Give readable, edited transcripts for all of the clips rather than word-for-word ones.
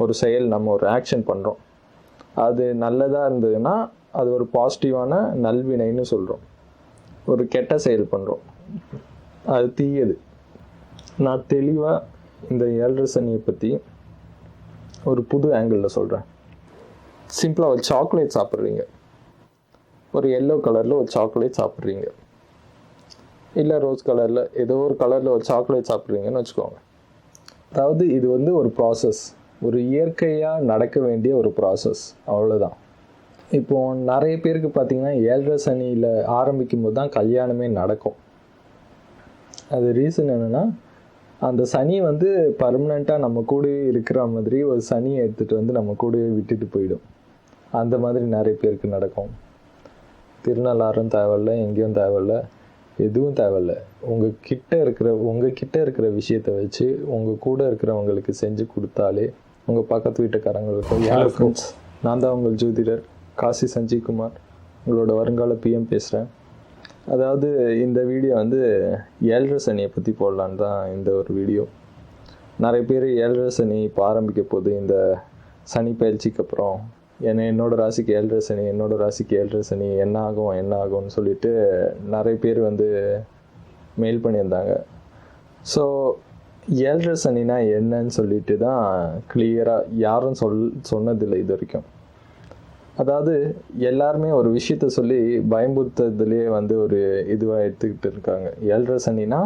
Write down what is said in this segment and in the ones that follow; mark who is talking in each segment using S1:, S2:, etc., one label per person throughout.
S1: ஒரு செயல், நம்ம ஒரு ஆக்ஷன் பண்ணுறோம். அது நல்லதாக இருந்ததுன்னா அது ஒரு பாசிட்டிவான நல்வினைன்னு சொல்கிறோம். ஒரு கெட்ட செயல் பண்ணுறோம், அது தீயது. நான் தெளிவாக இந்த 7.5 சனியை பற்றி ஒரு புது ஆங்கிளில் சொல்கிறேன். சிம்பிளாக ஒரு சாக்லேட் சாப்பிட்றீங்க, ஒரு எல்லோ கலரில் ஒரு சாக்லேட் சாப்பிட்றீங்க, இல்லை ரோஸ் கலரில் ஏதோ ஒரு கலரில் ஒரு சாக்லேட் சாப்பிட்றீங்கன்னு வச்சுக்கோங்க. அதாவது இது வந்து ஒரு ப்ராசஸ், ஒரு இயற்கையாக நடக்க வேண்டிய ஒரு ப்ராசஸ், அவ்வளோதான். இப்போது நிறைய பேருக்கு பார்த்திங்கன்னா 7.5 சனியில் ஆரம்பிக்கும் போது தான் கல்யாணமே நடக்கும். அது ரீசன் என்னென்னா, அந்த சனி வந்து பர்மனெண்ட்டாக நம்ம கூடவே இருக்கிற மாதிரி ஒரு சனியை எடுத்துகிட்டு வந்து நம்ம கூடவே விட்டுட்டு போயிடும். அந்த மாதிரி நிறைய பேருக்கு நடக்கும். திருநள்ளாறும் தேவையில்லை, எங்கேயும் தேவையில்லை, எதுவும் தேவையில்ல. உங்ககிட்ட இருக்கிற விஷயத்தை வச்சு உங்கள் கூட இருக்கிறவங்களுக்கு செஞ்சு கொடுத்தாலே, உங்கள் பக்கத்து வீட்டுக்காரங்களுக்கு யாருக்கும். நான் தான் உங்கள் ஜோதிடர் காசி சஞ்சய் குமார், உங்களோட வருங்கால பிஎம் பேசுகிறேன். அதாவது இந்த வீடியோ வந்து 7.5 சனியை பற்றி போடலான்னு தான் இந்த ஒரு வீடியோ. நிறைய பேர் 7.5 சனி இப்போ ஆரம்பிக்க போகுது, இந்த சனி பயிற்சிக்கு அப்புறம் என்னோடய ராசிக்கு 7.5 சனி, என்னோடய ராசிக்கு 7.5 சனி என்ன ஆகும்னு சொல்லிட்டு நிறைய பேர் வந்து மெயில் பண்ணியிருந்தாங்க. ஸோ 7.5 சனினா என்னன்னு சொல்லிட்டு தான் கிளியராக யாரும் சொன்னதில்லை இது வரைக்கும். அதாவது எல்லாருமே ஒரு விஷயத்த சொல்லி பயமுறுத்துறதுலேயே வந்து ஒரு இதுவாக எடுத்துக்கிட்டு இருக்காங்க. 7.5 சனினா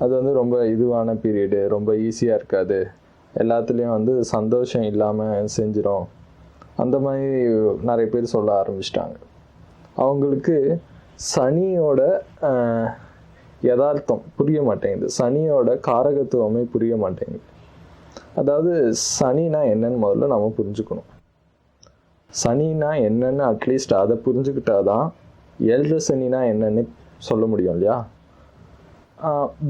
S1: அது வந்து ரொம்ப இதுவான பீரியடு, ரொம்ப ஈஸியாக இருக்காது, எல்லாத்துலேயும் வந்து சந்தோஷம் இல்லாமல் செஞ்சிடும், அந்த மாதிரி நிறைய பேர் சொல்ல ஆரம்பிச்சிட்டாங்க. அவங்களுக்கு சனியோட யதார்த்தம் புரிய மாட்டேங்குது, சனியோட காரகத்துவமே புரிய மாட்டேங்குது. அதாவது சனினா என்னன்னு முதல்ல நம்ம புரிஞ்சுக்கணும். சனினா என்னன்னு அட்லீஸ்ட் அதை புரிஞ்சுக்கிட்டாதான் 7.5 சனினா என்னன்னு சொல்ல முடியும் இல்லையா?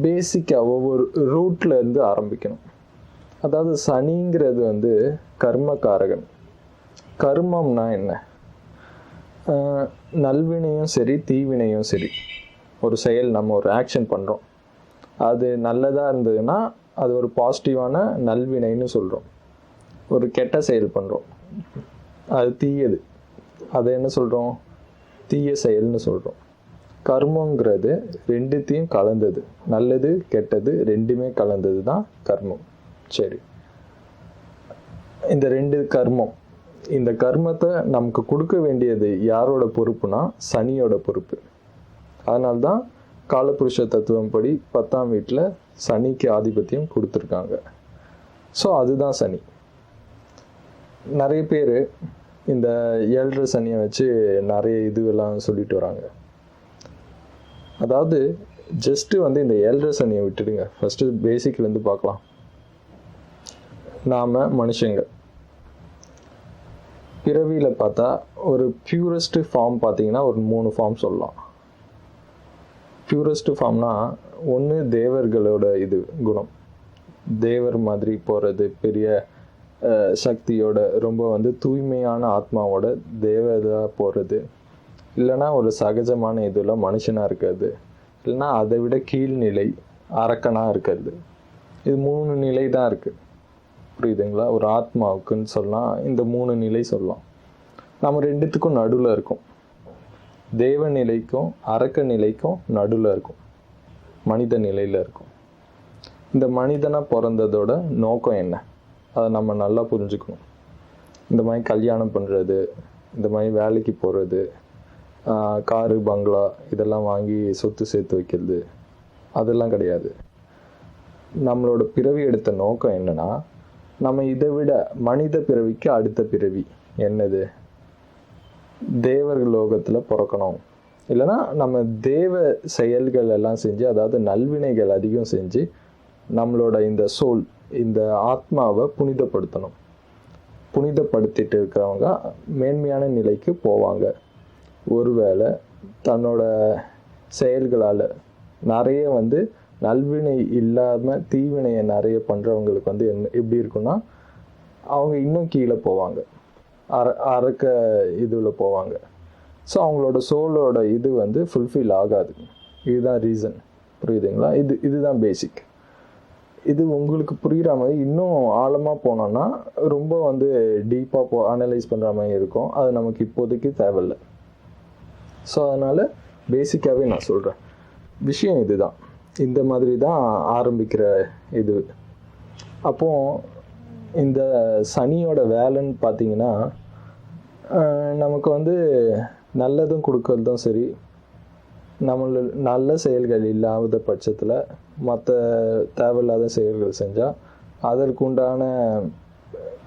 S1: பேசிக்காக ஒவ்வொரு ரூட்லேருந்து ஆரம்பிக்கணும். அதாவது சனிங்கிறது வந்து கர்மகாரகன். கர்மம்னா என்ன? நல்வினையும் சரி தீவினையும் சரி, ஒரு செயல், நம்ம ஒரு ஆக்ஷன் பண்ணுறோம், அது நல்லதாக இருந்ததுன்னா அது ஒரு பாசிட்டிவான நல்வினைன்னு சொல்கிறோம். ஒரு கெட்ட செயல் பண்ணுறோம், அது தீயது, அதை என்ன சொல்கிறோம்? தீய செயல்னு சொல்கிறோம். கர்மங்கிறது ரெண்டுத்தையும் கலந்தது, நல்லது கெட்டது ரெண்டுமே கலந்தது தான் கர்மம். சரி, இந்த ரெண்டு கர்மம், இந்த கர்மத்தை நமக்கு கொடுக்க வேண்டியது யாரோட பொறுப்புனா சனியோட பொறுப்பு. அதனால்தான் காலபுருஷ தத்துவம் படி 10ஆம் வீட்டில் சனிக்கு ஆதிபத்தியம் கொடுத்துருக்காங்க. ஸோ அதுதான் சனி. நிறைய பேர் இந்த 7.5 சனியை வச்சு நிறைய இதுவெல்லாம் சொல்லிட்டு வராங்க. அதாவது ஜஸ்ட்டு வந்து இந்த 7.5 சனியை விட்டுடுங்க, ஃபஸ்ட்டு பேசிக்லேருந்து பார்க்கலாம். நாம் மனுஷங்க பிறவியில் பார்த்தா ஒரு பியூரஸ்ட் ஃபார்ம் பார்த்தீங்கன்னா ஒரு 3 ஃபார்ம் சொல்லலாம். பியூரஸ்ட் ஃபார்ம்னா ஒன்று தேவர்களோட இது குணம், தேவர் மாதிரி போகிறது, பெரிய சக்தியோட ரொம்ப வந்து தூய்மையான ஆத்மாவோட தேவதாக போகிறது, இல்லைனா ஒரு சகஜமான இதில் மனுஷனாக இருக்கிறது, இல்லைனா அதை விட கீழ்நிலை அரக்கனாக இருக்கிறது. இது 3 நிலை தான் இருக்குது, புரியுதுங்களா? ஒரு ஆத்மாவுக்குன்னு சொல்லலாம் இந்த 3 நிலை சொல்லலாம். நம்ம ரெண்டுத்துக்கும் நடுவில் இருக்கும், தேவ நிலைக்கும் அரக்க நிலைக்கும் நடுவில் இருக்கும், மனித நிலையில் இருக்கும். இந்த மனிதனாக பிறந்ததோட நோக்கம் என்ன, அதை நம்ம நல்லா புரிஞ்சுக்கணும். இந்த மாதிரி கல்யாணம் பண்ணுறது, இந்த மாதிரி வேலைக்கு போகிறது, காரு பங்களா இதெல்லாம் வாங்கி சொத்து சேர்த்து வைக்கிறது, அதெல்லாம் கிடையாது. நம்மளோட பிறவி எடுத்த நோக்கம் என்னன்னா, நம்ம இதை விட மனித பிறவிக்கு அடுத்த பிறவி என்னது, தேவர் லோகத்தில் பிறக்கணும், இல்லைனா நம்ம தேவ செயல்கள் எல்லாம் செஞ்சு, அதாவது நல்வினைகள் அதிகம் செஞ்சு நம்மளோட இந்த சோல், இந்த ஆத்மாவை புனிதப்படுத்தணும். புனிதப்படுத்திட்டு இருக்கிறவங்க மேன்மையான நிலைக்கு போவாங்க. ஒருவேளை தன்னோட செயல்களால் நிறைய வந்து நல்வினை இல்லாமல் தீவினையை நிறைய பண்ணுறவங்களுக்கு வந்து எப்படி இருக்குன்னா, அவங்க இன்னும் கீழே போவாங்க, அரக்க இதில் போவாங்க. ஸோ அவங்களோட சோலோட இது வந்து ஃபுல்ஃபில் ஆகாது. இதுதான் ரீசன், புரியுதுங்களா? இதுதான் பேசிக். இது உங்களுக்கு புரிகிற மாதிரி இன்னும் ஆழமாக போனோன்னா ரொம்ப வந்து டீப்பாக அனலைஸ் பண்ணுற மாதிரி இருக்கும். அது நமக்கு இப்போதைக்கு தேவையில்லை. ஸோ அதனால் பேசிக்காகவே நான் சொல்கிறேன், விஷயம் இதுதான். இந்த மாதிரி தான் ஆரம்பிக்கிற இது. அப்போது இந்த சனியோட வேலைன்னு பார்த்தீங்கன்னா, நமக்கு வந்து நல்லதும் கொடுக்கறதும் சரி, நம்மள நல்ல செயல்கள் இல்லாத பட்சத்தில் மற்ற தேவையில்லாத செயல்கள் செஞ்சால் அதற்கு உண்டான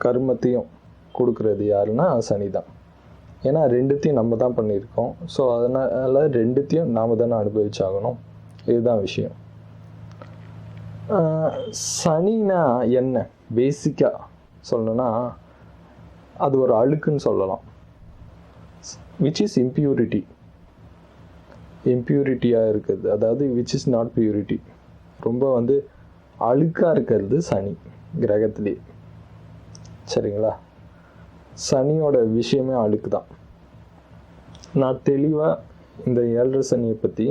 S1: கர்மத்தையும் கொடுக்கறது யாருன்னா சனி தான். ஏன்னா ரெண்டுத்தையும் நம்ம தான் பண்ணியிருக்கோம். ஸோ அதனால் ரெண்டுத்தையும் நாம் தானே அனுபவிச்சாகணும். இதுதான் விஷயம். சனினா என்ன பேசிக்காக சொல்லணும்னா, அது ஒரு அழுக்குன்னு சொல்லலாம். விச் இஸ் இம்ப்யூரிட்டியாக இருக்குது. அதாவது விச் இஸ் நாட் பியூரிட்டி. ரொம்ப வந்து அழுக்காக இருக்கிறது சனி கிரகத்திலே. சரிங்களா? சனியோட விஷயமே அழுக்கு தான். நான் தெளிவாக இந்த 7.5 சனியை பற்றி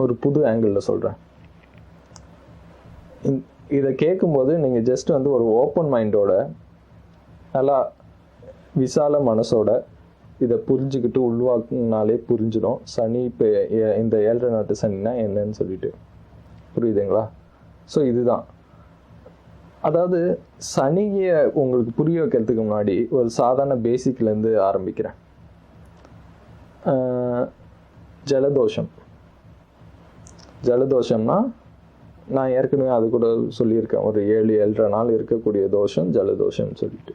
S1: ஒரு புது ஆங்கிளில் சொல்கிறேன். இதை கேட்கும்போது நீங்கள் ஜஸ்ட் வந்து ஒரு ஓப்பன் மைண்டோட, நல்லா விசால மனசோட இதை புரிஞ்சுக்கிட்டு உள்வாக்குனாலே புரிஞ்சிடும் சனி இப்போ இந்த 7.5 நாட்டு சனினா என்னன்னு சொல்லிட்டு. புரியுதுங்களா? ஸோ இதுதான். அதாவது சனியை உங்களுக்கு புரிய வைக்கிறதுக்கு முன்னாடி ஒரு சாதாரண பேசிக்லேருந்து ஆரம்பிக்கிறேன். ஜலதோஷம்னா நான் ஏற்கனவே அது கூட சொல்லியிருக்கேன். ஒரு 7-7.5 நாள் இருக்கக்கூடிய தோஷம் ஜலதோஷம்னு சொல்லிட்டு.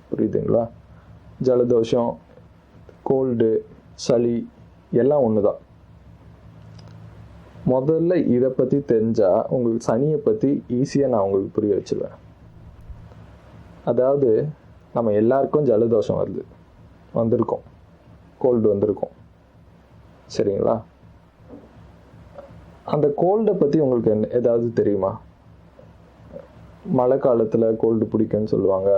S1: புரியுதுங்களா? ஜலதோஷம், கோல்டு, சளி எல்லாம் ஒன்று தான். முதல்ல இதை பற்றி தெரிஞ்சால் உங்களுக்கு சனியை பற்றி ஈஸியாக நான் உங்களுக்கு புரிய வச்சுருவேன். அதாவது நம்ம எல்லாருக்கும் ஜலதோஷம் வந்திருக்கோம், கோல்டு வந்திருக்கும். சரிங்களா? அந்த கோல்டை பற்றி உங்களுக்கு ஏதாவது தெரியுமா? மழை காலத்தில் கோல்டு பிடிக்குன்னு சொல்லுவாங்க.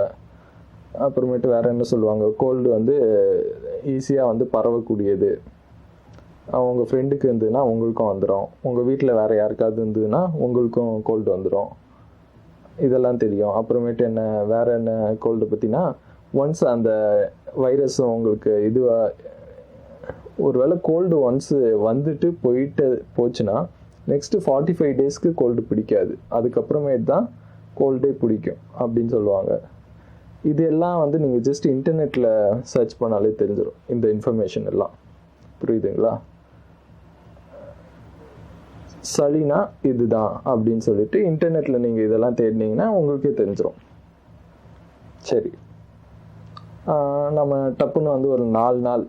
S1: அப்புறமேட்டு வேறு என்ன சொல்லுவாங்க, கோல்டு வந்து ஈஸியாக வந்து பரவக்கூடியது. உங்கள் ஃப்ரெண்டுக்கு இருந்ததுன்னா உங்களுக்கும் வந்துடும், உங்கள் வீட்டில் வேறு யாருக்காவது இருந்ததுன்னா உங்களுக்கும் கோல்டு வந்துடும். இதெல்லாம் தெரியும். அப்புறமேட்டு என்ன வேறு என்ன கோல்டு பற்றினா, ஒன்ஸ் அந்த வைரஸ் உங்களுக்கு ஒருவேளை கோல்டு ஒன்ஸு வந்துட்டு போச்சுன்னா நெக்ஸ்ட்டு 45 டேஸ்க்கு கோல்டு பிடிக்காது. அதுக்கப்புறமேட்டு தான் கோல்டே பிடிக்கும் அப்படின்னு சொல்லுவாங்க. இது எல்லாம் வந்து நீங்கள் ஜஸ்ட் இன்டர்நெட்டில் சர்ச் பண்ணாலே தெரிஞ்சிடும் இந்த இன்ஃபர்மேஷன் எல்லாம். புரியுதுங்களா? சளினா இதுதான் அப்படின்னு சொல்லிட்டு இன்டர்நெட்டில் நீங்கள் இதெல்லாம் தேடினீங்கன்னா உங்களுக்கே தெரிஞ்சிடும். சரி, நம்ம டப்புன்னு வந்து ஒரு 4 நாள்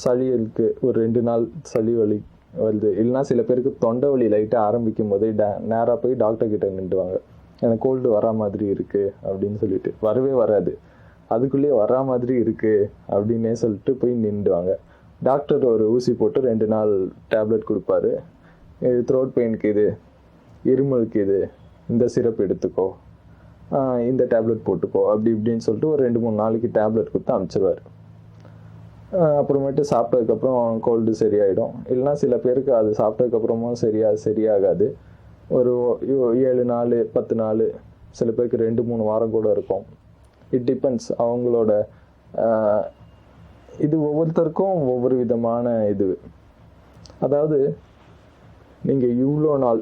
S1: சளி இருக்கு, ஒரு 2 நாள் சளி வலி வருது, இல்லைனா சில பேருக்கு தொண்டை வலி லைட்டாக ஆரம்பிக்கும் போதே நேராக போய் டாக்டர் கிட்ட நின்றுவாங்க. எனக்கு கோல்டு வரா மாதிரி இருக்குது அப்படின்னு சொல்லிட்டு. வரவே வராது, அதுக்குள்ளேயே வரா மாதிரி இருக்குது அப்படின்னே சொல்லிட்டு போய் நின்றுவாங்க. டாக்டர் ஒரு ஊசி போட்டு 2 நாள் டேப்லெட் கொடுப்பாரு. இது த்ரோட் பெயினுக்கு, இது இருமலுக்கு, இது இந்த சிரப் எடுத்துக்கோ, இந்த டேப்லெட் போட்டுக்கோ, அப்படி இப்படின்னு சொல்லிட்டு ஒரு 2-3 நாளைக்கு டேப்லெட் கொடுத்து அனுப்பிச்சிடுவார். அப்புறமேட்டு சாப்பிட்டதுக்கப்புறம் கோல்டு சரியாயிடும். இல்லைனா சில பேருக்கு அது சாப்பிட்டதுக்கப்புறமும் சரியாகாது. ஒரு 7 நாள் 10 நாள், சில பேருக்கு 2-3 வாரம் கூட இருக்கும். இட் டிபெண்ட்ஸ் அவங்களோட. இது ஒவ்வொருத்தருக்கும் ஒவ்வொரு விதமான இது. அதாவது நீங்கள் இவ்வளோ நாள்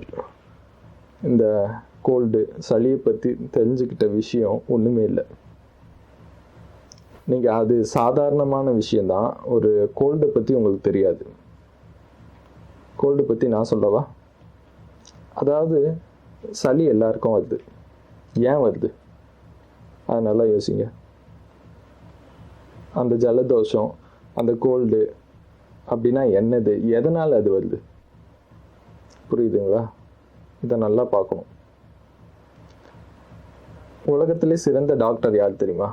S1: இந்த கோல்டு சளியை பற்றி தெரிஞ்சுக்கிட்ட விஷயம் ஒன்றுமே இல்லை. நீங்கள் அது சாதாரணமான விஷயந்தான். ஒரு கோல்டை பற்றி உங்களுக்கு தெரியாது. கோல்டு பற்றி நான் சொல்லவா? அதாவது சளி எல்லாருக்கும் வருது. ஏன் வருது? அது நல்லா யோசிங்க. அந்த ஜலதோஷம், அந்த கோல்டு அப்படின்னா என்னது, எதனால் அது வருது? புரியுதுங்களா? இதை நல்லா பார்க்கணும். உலகத்திலே சிறந்த டாக்டர் யார் தெரியுமா?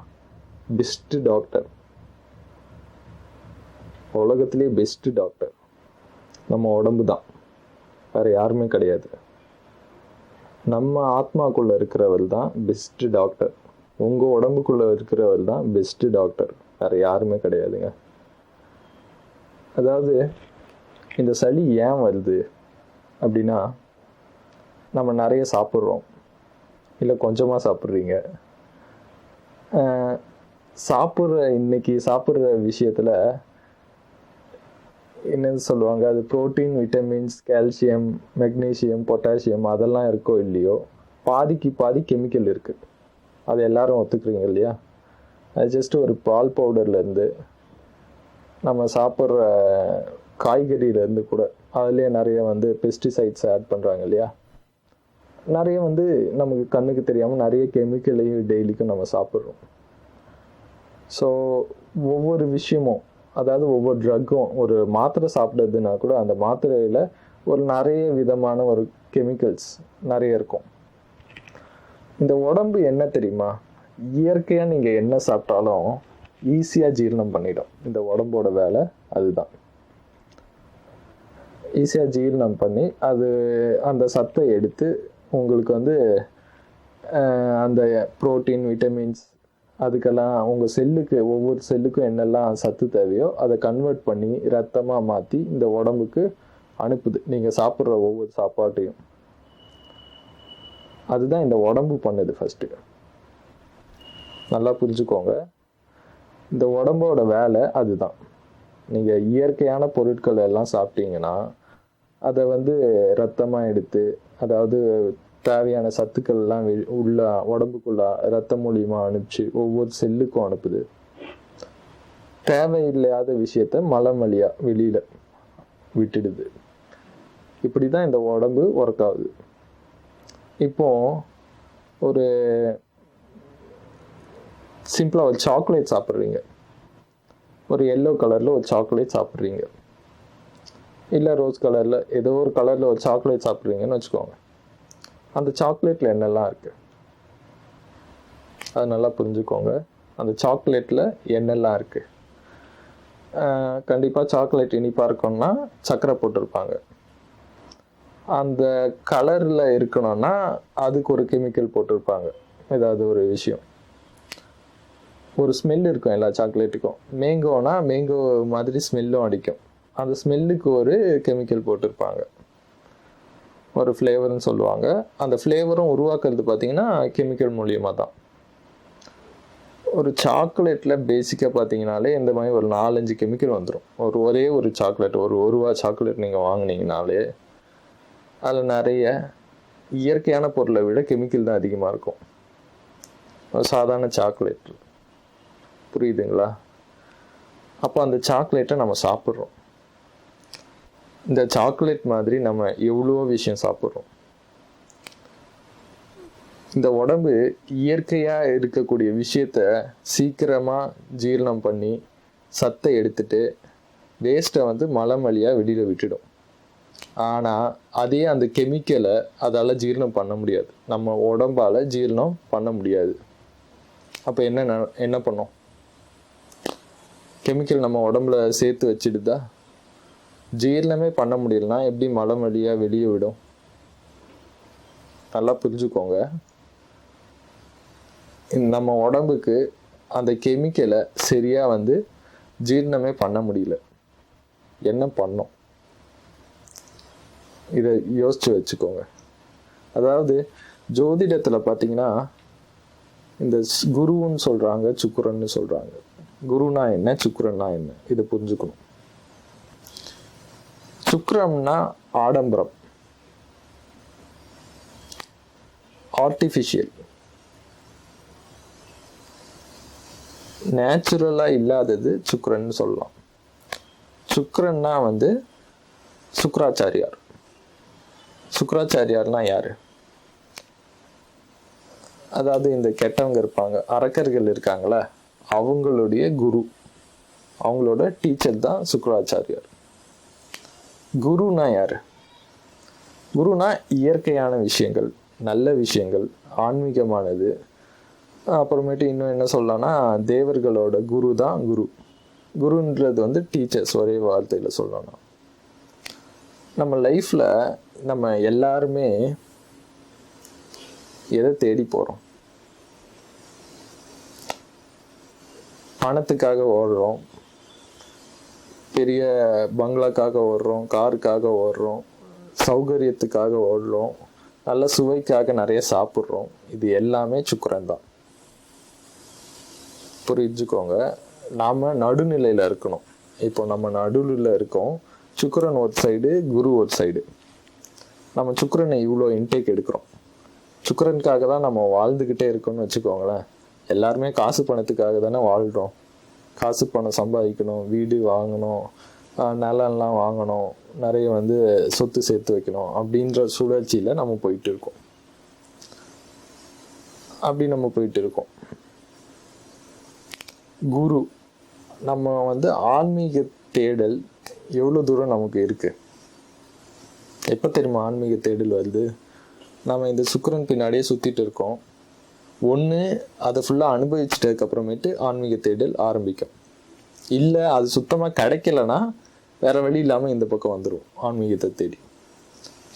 S1: பெஸ்ட் டாக்டர், உலகத்திலே பெஸ்ட் டாக்டர் நம்ம உடம்பு தான், வேற யாருமே கிடையாது. நம்ம ஆத்மாக்குள்ள இருக்கிறவர் தான் பெஸ்ட் டாக்டர். உங்க உடம்புக்குள்ள இருக்கிறவர் தான் பெஸ்ட் டாக்டர், வேற யாருமே கிடையாதுங்க. அதாவது இந்த சளி ஏன் வருது அப்படின்னா, நம்ம நிறைய சாப்பிட்றோம், இல்லை கொஞ்சமாக சாப்பிட்றீங்க. இன்னைக்கு சாப்பிட்ற விஷயத்தில் என்னது சொல்லுவாங்க, அது protein, vitamins, calcium, magnesium, potassium அதெல்லாம் இருக்கோ இல்லையோ, பாதிக்கு பாதி கெமிக்கல் இருக்குது. அது எல்லாரும் ஒத்துக்கிறீங்க இல்லையா? அது ஜஸ்ட் ஒரு பால் பவுடர்லேருந்து நம்ம சாப்பிட்ற காய்கறியிலேருந்து கூட அதுலேயே நிறைய பெஸ்டிசைட்ஸ் ஆட் பண்ணுறாங்க இல்லையா? நிறைய நமக்கு கண்ணுக்கு தெரியாமல் நிறைய கெமிக்கலையும் டெய்லிக்கும் நம்ம சாப்பிட்றோம். ஸோ ஒவ்வொரு விஷயமும், அதாவது ஒவ்வொரு ட்ரக்கும், ஒரு மாத்திரை சாப்பிட்றதுனா கூட அந்த மாத்திரையில் ஒரு நிறைய விதமான ஒரு கெமிக்கல்ஸ் நிறைய இருக்கும். இந்த உடம்பு என்ன தெரியுமா, இயற்கையாக நீங்கள் என்ன சாப்பிட்டாலும் ஈஸியாக ஜீரணம் பண்ணிடும். இந்த உடம்போட வேலை அதுதான். ஈஸியாக ஜீரணம் பண்ணி அது அந்த சத்தை எடுத்து உங்களுக்கு அந்த புரோட்டீன், விட்டமின்ஸ் அதுக்கெல்லாம் உங்கள் செல்லுக்கு, ஒவ்வொரு செல்லுக்கும் என்னெல்லாம் சத்து தேவையோ அதை கன்வெர்ட் பண்ணி ரத்தமாக மாற்றி இந்த உடம்புக்கு அனுப்புது, நீங்கள் சாப்பிட்ற ஒவ்வொரு சாப்பாட்டையும். அதுதான் இந்த உடம்பு பண்ணுது. ஃபஸ்ட்டு நல்லா புரிஞ்சுக்கோங்க, இந்த உடம்போட வேலை அதுதான். நீங்கள் இயற்கையான பொருட்கள் எல்லாம் சாப்பிட்டீங்கன்னா அதை ரத்தமாக எடுத்து, அதாவது தேவையான சத்துக்கள் எல்லாம் உள்ள உடம்புக்குள்ள ரத்தம் மூலியமாக அனுப்பிச்சு ஒவ்வொரு செல்லுக்கும் அனுப்புது. தேவையில்லாத விஷயத்த மலம் வழியா வெளியில விட்டுடுது. இப்படி தான் இந்த உடம்பு ஒர்க் ஆகுது. இப்போ ஒரு சிம்பிளாக ஒரு சாக்லேட் சாப்பிட்றீங்க, ஒரு எல்லோ கலரில் ஒரு சாக்லேட் சாப்பிட்றீங்க, இல்லை ரோஸ் கலரில் ஏதோ ஒரு கலரில் ஒரு சாக்லேட் சாப்பிட்றீங்கன்னு வச்சுக்கோங்க. அந்த சாக்லேட்டில் என்னெல்லாம் இருக்குது அது நல்லா புரிஞ்சுக்கோங்க. அந்த சாக்லேட்டில் என்னெல்லாம் இருக்குது. கண்டிப்பாக சாக்லேட் இனிப்பாக இருக்கணும்னா சர்க்கரை போட்டிருப்பாங்க. அந்த கலரில் இருக்கணும்னா அதுக்கு ஒரு கெமிக்கல் போட்டிருப்பாங்க. ஏதாவது ஒரு விஷயம், ஒரு ஸ்மெல் இருக்கும் எல்லா சாக்லேட்டுக்கும். மேங்கோனா மேங்கோ மாதிரி ஸ்மெல்லும் அடிக்கும். அந்த ஸ்மெல்லுக்கு ஒரு கெமிக்கல் போட்டிருப்பாங்க, ஒரு ஃப்ளேவர்னு சொல்லுவாங்க. அந்த ஃப்ளேவரும் உருவாக்குறது பார்த்தீங்கன்னா கெமிக்கல் மூலியமாக தான். ஒரு சாக்லேட்டில் பேசிக்காக பார்த்தீங்கனாலே இந்த மாதிரி ஒரு 4-5 கெமிக்கல் வந்துடும். ஒரே ஒரு சாக்லேட், ஒரு ரூபா சாக்லேட் நீங்கள் வாங்கினீங்கனாலே அதில் நிறைய இயற்கையான பொருளை விட கெமிக்கல் தான் அதிகமாக இருக்கும். ஒரு சாதாரண சாக்லேட், புரியுதுங்களா? அப்போ அந்த சாக்லேட்டை நம்ம சாப்பிட்றோம். இந்த சாக்லேட் மாதிரி நம்ம எவ்வளோ விஷயம் சாப்பிட்றோம். இந்த உடம்பு இயற்கையாக இருக்கக்கூடிய விஷயத்த சீக்கிரமாக ஜீரணம் பண்ணி சத்தை எடுத்துட்டு வேஸ்ட்டை மலம் வழியாக வெளியில் விட்டுடும். ஆனால் அதே அந்த கெமிக்கலை அதால் ஜீரணம் பண்ண முடியாது, நம்ம உடம்பால் ஜீரணம் பண்ண முடியாது. அப்போ என்ன பண்ணோம்? கெமிக்கல் நம்ம உடம்புல சேர்த்து வச்சிடுதா? ஜீரணமே பண்ண முடியலன்னா எப்படி மலம் வழியாக வெளியே விடும்? நல்லா புரிஞ்சுக்கோங்க. நம்ம உடம்புக்கு அந்த கெமிக்கலை சரியாக ஜீரணமே பண்ண முடியல. என்ன பண்ணோம்? இதை யோசிச்சு வச்சுக்கோங்க. அதாவது ஜோதிடத்தில் பார்த்தீங்கன்னா இந்த குருன்னு சொல்கிறாங்க, சுக்கிரன்னு சொல்கிறாங்க. குருனா என்ன, சுக்கிரன்னா என்ன, இதை புரிஞ்சுக்கணும். சுக்கிரம்னா ஆடம்பரம், ஆர்டிஃபிஷியல், நேச்சுரலாக இல்லாதது சுக்கிரன்னு சொல்லலாம். சுக்கிரன்னா சுக்கிராச்சாரியார். சுக்கிராச்சாரியார்னா யாரு? அதாவது இந்த கெட்டவங்க இருப்பாங்க, அரக்கர்கள் இருக்காங்களா, அவங்களுடைய குரு, அவங்களோட டீச்சர் தான் சுக்கிராச்சாரியார். குருனா யாரு? குருனா இயற்கையான விஷயங்கள், நல்ல விஷயங்கள், ஆன்மீகமானது. அப்புறமேட்டு இன்னும் என்ன சொல்லலாம்னா தேவர்களோட குரு தான் குரு. குருன்றது டீச்சர்ஸ், ஒரே வார்த்தையில் சொல்லணும். நம்ம லைஃப்பில் நம்ம எல்லாருமே எதை தேடி போகிறோம்? பணத்துக்காக ஓடுறோம், பெரிய பங்களாக்காக ஓடுறோம், காருக்காக ஓடுறோம், சௌகரியத்துக்காக ஓடுறோம், நல்ல சுவைக்காக நிறைய சாப்பிட்றோம். இது எல்லாமே சுக்கிரன் தான். புரிஞ்சுக்கோங்க. நாம் நடுநிலையில் இருக்கணும். இப்போ நம்ம நடுவில் இருக்கோம். சுக்கிரன் ஒரு சைடு, குரு ஒரு சைடு. நம்ம சுக்கிரனை இவ்வளோ இன்டேக் எடுக்கிறோம். சுக்கிரனுக்காக தான் நம்ம வாழ்ந்துக்கிட்டே இருக்கோம்னு வச்சுக்கோங்களேன். எல்லாருமே காசு பணத்துக்காக தானே வாழ்கிறோம். காசு பணம் சம்பாதிக்கணும், வீடு வாங்கணும், நிலம்லாம் வாங்கணும், நிறைய சொத்து சேர்த்து வைக்கணும் அப்படின்ற சுழற்சியில் நம்ம போயிட்டு இருக்கோம். அப்படி நம்ம போயிட்டு இருக்கோம். குரு நம்ம ஆன்மீக தேடல் எவ்வளோ தூரம் நமக்கு இருக்குது. எப்போ தெரியுமா ஆன்மீக தேடல் வருது? நம்ம இந்த சுக்கிரன் பின்னாடியே சுற்றிட்டு இருக்கோம். ஒன்று அதை ஃபுல்லாக அனுபவிச்சிட்டதுக்கப்புறமேட்டு ஆன்மீக தேடல் ஆரம்பிக்கும். இல்லை அது சுத்தமாக கிடைக்கலன்னா வேறு வழி இல்லாமல் இந்த பக்கம் வந்துடும் ஆன்மீகத்தை தேடி.